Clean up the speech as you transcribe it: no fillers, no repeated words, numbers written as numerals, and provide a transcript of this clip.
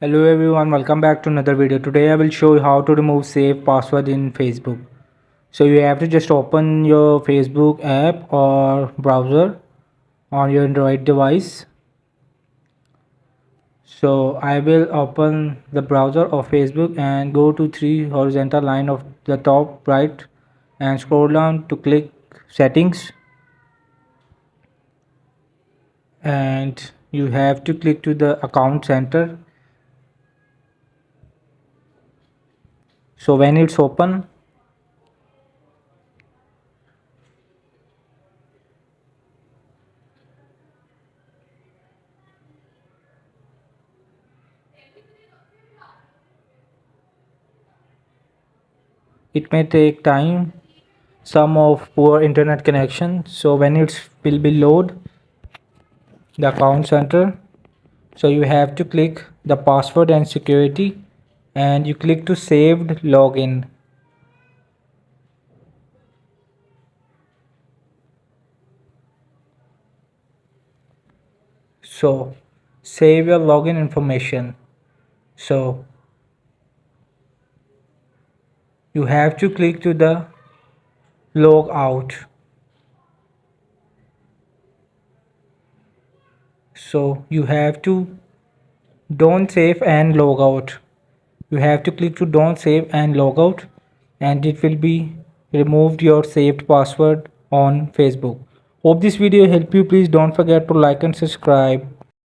Hello everyone, welcome back to another video. Today I will show you how to remove saved password in Facebook. So you have to just open your Facebook app or browser on your Android device. So I will open the browser of Facebook and go to three horizontal line of the top right and scroll down to click settings, and you have to click to the account center. So when it's open, it may take time, some of poor internet connection. So when it will be load the account center, so you have to click the password and security and you click to saved login. So save your login information. So you have to click to the log out. So you have to don't save and log out. You have to click to don't save and log out, and it will be removed your saved password on Facebook. Hope this video helped you. Please don't forget to like and subscribe.